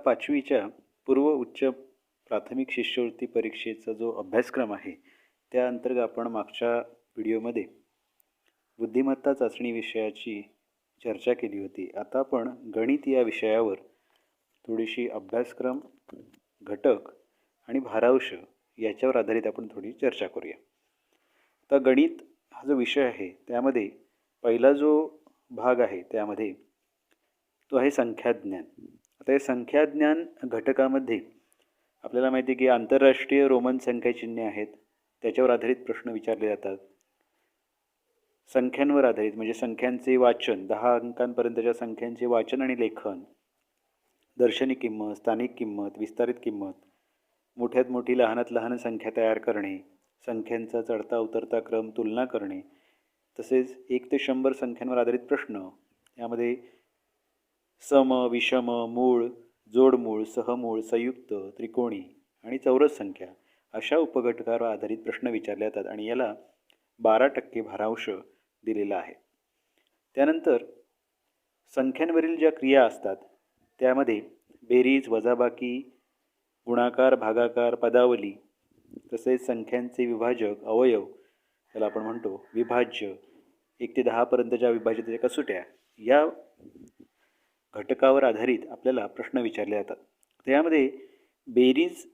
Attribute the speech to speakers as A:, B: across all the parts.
A: 5वीच्या पूर्व उच्च प्राथमिक शिष्यवृत्ती परीक्षेचा जो अभ्यासक्रम आहे त्या अंतर्गत आपण मागच्या व्हिडिओमध्ये बुद्धिमत्ता चाचणी विषयाची चर्चा केली होती. आता आपण गणित या विषयावर थोडीशी अभ्यासक्रम, घटक आणि भारांश याच्यावर आधारित आपण थोडी चर्चा करूया. आता गणित हा जो विषय आहे त्यामध्ये पहिला जो भाग आहे त्यामध्ये तो आहे संख्याज्ञान. आता हे संख्याज्ञान घटकामध्ये आपल्याला माहिती आहे की आंतरराष्ट्रीय रोमन संख्या चिन्हे आहेत, त्याच्यावर आधारित प्रश्न विचारले जातात. संख्यांवर आधारित म्हणजे संख्यांचे वाचन, 10 अंकांपर्यंतच्या संख्यांचे वाचन आणि लेखन, दर्शनी किंमत, स्थानिक किंमत, विस्तारित किंमत, मोठ्यात मोठी लहानात लहान संख्या तयार करणे, संख्यांचा चढता उतरता क्रम तुलना करणे, तसेच 1 ते 100 संख्यांवर आधारित प्रश्न. यामध्ये सम, विषम, मूळ, जोडमूळ, सहमूळ, संयुक्त, त्रिकोणी आणि चौरस संख्या अशा उपघटकावर आधारित प्रश्न विचारले जातात आणि याला 12% भारांश दिलेला आहे. त्यानंतर संख्यांवरील ज्या क्रिया असतात त्यामध्ये बेरीज, वजाबाकी, गुणाकार, भागाकार, पदावली, तसेच संख्यांचे विभाजक, अवयव त्याला आपण म्हणतो विभाज्य, 1 ते 10 पर्यंतच्या विभाज्यतेच्या कसोट्या या घटकावर आधारित आपल्याला प्रश्न विचारले जातात. त्यामध्ये बेरीज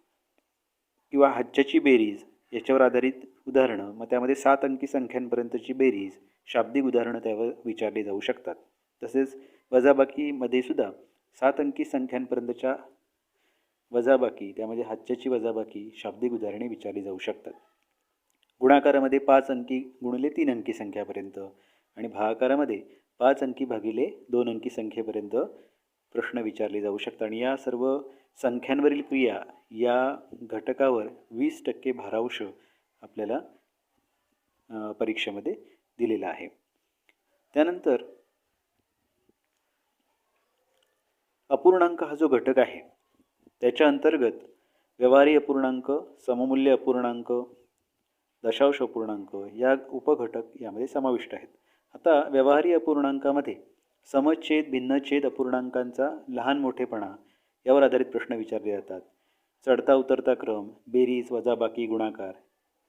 A: किंवा हज्जाची बेरीज याच्यावर आधारित उदाहरणं, मग त्यामध्ये 7 अंकी संख्यांपर्यंतची बेरीज, शाब्दिक उदाहरणं त्यावर विचारली जाऊ शकतात. तसेच वजाबाकीमध्ये सुद्धा 7 अंकी संख्यांपर्यंतच्या वजाबाकी, त्यामध्ये हज्जाची वजाबाकी, शाब्दिक उदाहरणे विचारली जाऊ शकतात. गुणाकारामध्ये 5 अंकी गुणिले 3 अंकी संख्यापर्यंत आणि भागाकारामध्ये 5 अंकी भागिले 2 अंकी संख्येपर्यंत प्रश्न विचारले जाऊ शकतात. आणि या सर्व संख्यांवरील क्रिया या घटकावर 20% भारांश आपल्याला परीक्षेमध्ये दिलेला आहे. त्यानंतर अपूर्णांक हा जो घटक आहे त्याच्या अंतर्गत व्यवहारी अपूर्णांक, सममूल्य अपूर्णांक, दशांश अपूर्णांक या उपघटक यामध्ये समाविष्ट आहेत. आता व्यवहारी अपूर्णांकामध्ये समछेद, भिन्नछेद अपूर्णांकांचा लहान मोठेपणा यावर आधारित प्रश्न विचारले जातात. चढता उतरता क्रम, बेरीज, वजाबाकी, गुणाकार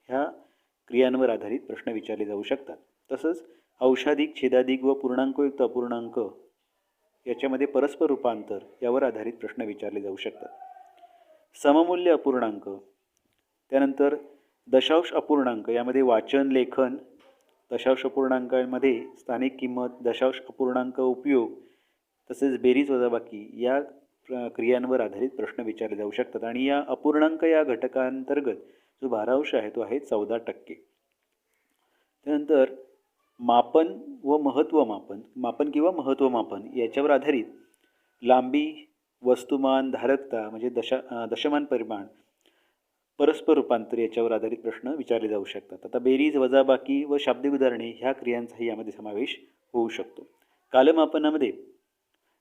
A: ह्या क्रियांवर आधारित प्रश्न विचारले जाऊ शकतात. तसंच अंशाधिक, छेदाधिक व पूर्णांकयुक्त अपूर्णांक याच्यामध्ये परस्पर रूपांतर यावर आधारित प्रश्न विचारले जाऊ शकतात. सममूल्य अपूर्णांक, त्यानंतर दशांश अपूर्णांक यामध्ये वाचन, लेखन, दशांश अपूर्णांकांमध्ये स्थानिक किंमत, दशांश अपूर्णांक उपयोग, तसेच बेरीज, वजाबाकी या क्रियांवर आधारित प्रश्न विचारले जाऊ शकतात. आणि या अपूर्णांक या घटकांतर्गत जो भारांश आहे तो आहे 14%. त्यानंतर मापन व महत्त्वमापन, मापन किंवा महत्त्वमापन याच्यावर आधारित लांबी, वस्तुमान, धारकता म्हणजे दशमान परिमाण, परस्पर रूपांतर याच्यावर आधारित प्रश्न विचारले जाऊ शकतात. आता बेरीज, वजाबाकी व शाब्दिक उदाहरणे ह्या क्रियांचाही यामध्ये समावेश होऊ शकतो. कालमापनामध्ये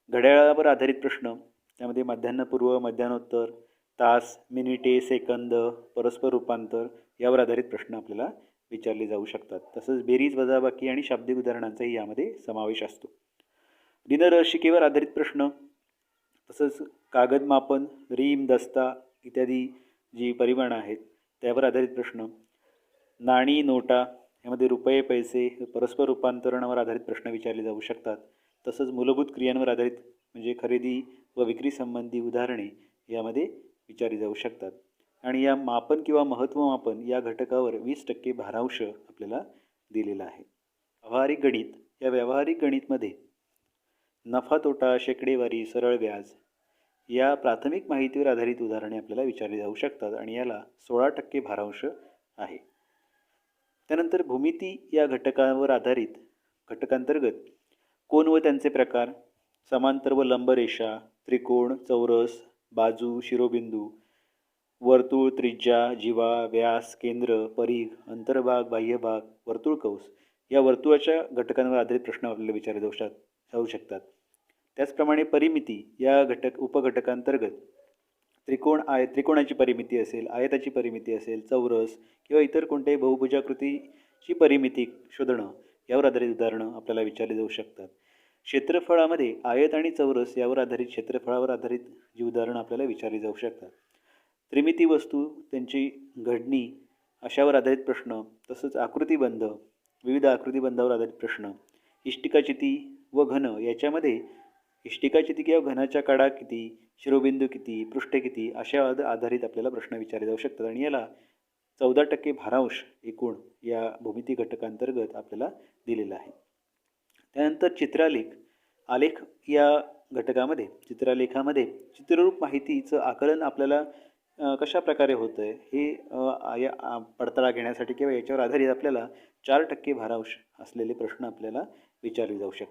A: घड्याळावर आधारित प्रश्न, त्यामध्ये मध्यान्हपूर्व, मध्यान्होत्तर, तास, मिनिटे, सेकंद, परस्पर रूपांतर यावर आधारित प्रश्न आपल्याला विचारले जाऊ शकतात. तसंच बेरीज, वजाबाकी आणि शाब्दिक उदाहरणांचाही यामध्ये समावेश असतो. दिनदर्शिकेवर आधारित प्रश्न, तसंच कागद मापन, रीम, दस्ता इत्यादी जी परिमाणं आहेत त्यावर आधारित प्रश्न, नाणी, नोटा यामध्ये रुपये, पैसे, परस्पर रूपांतरणावर आधारित प्रश्न विचारले जाऊ शकतात. तसंच मूलभूत क्रियांवर आधारित म्हणजे खरेदी व विक्री संबंधी उदाहरणे यामध्ये विचारली जाऊ शकतात. आणि या मापन किंवा महत्त्वमापन या घटकावर 20% भारांश आपल्याला दिलेला आहे. व्यावहारिक गणित, या व्यावहारिक गणितमध्ये नफा तोटा, शेकडेवारी, सरळ व्याज या प्राथमिक माहितीवर आधारित उदाहरणे आपल्याला विचारली जाऊ शकतात आणि याला 16% भारांश आहे. त्यानंतर भूमिती या घटकावर आधारित घटकांतर्गत कोन व त्यांचे प्रकार, समांतर व लंब रेषा, त्रिकोण, चौरस, बाजू, शिरोबिंदू, वर्तुळ, त्रिज्या, जीवा, व्यास, केंद्र, परिघ, अंतर्भाग, बाह्यभाग, वर्तुळ कंस या वर्तुळाच्या घटकांवर आधारित प्रश्न आपल्याला विचारले जाऊ शकतात. त्याचप्रमाणे परिमिती या उपघटकांतर्गत त्रिकोणाची परिमिती असेल, आयताची परिमिती असेल, चौरस किंवा इतर कोणत्याही बहुभुजाकृतीची परिमिती शोधणं यावर आधारित उदाहरणं आपल्याला विचारली जाऊ शकतात. क्षेत्रफळामध्ये आयत आणि चौरस यावर आधारित क्षेत्रफळावर आधारित जी उदाहरणं आपल्याला विचारली जाऊ शकतात. त्रिमिती वस्तू, त्यांची घडणी अशावर आधारित प्रश्न, तसंच आकृतिबंध, विविध आकृतिबंधावर आधारित प्रश्न, इष्टिकाचिती व घन याच्यामध्ये इष्टिकाचिती किंवा घनाच्या कडा किती, शिरोबिंदू किती, पृष्ठे किती अशा आधारित आपल्याला प्रश्न विचारले जाऊ शकतात आणि याला 14% भारांश एकूण या भूमिती घटकांतर्गत आपल्याला दिलेला आहे. त्यानंतर चित्रालेख. आलेख या घटकामध्ये चित्रालेखामध्ये चित्ररूप माहितीचं आकलन आपल्याला कशा प्रकारे होतं आहे हे पडताळा घेण्यासाठी किंवा याच्यावर आधारित आपल्याला 4% भारांश असलेले प्रश्न आपल्याला विचारले जाऊ शकतात.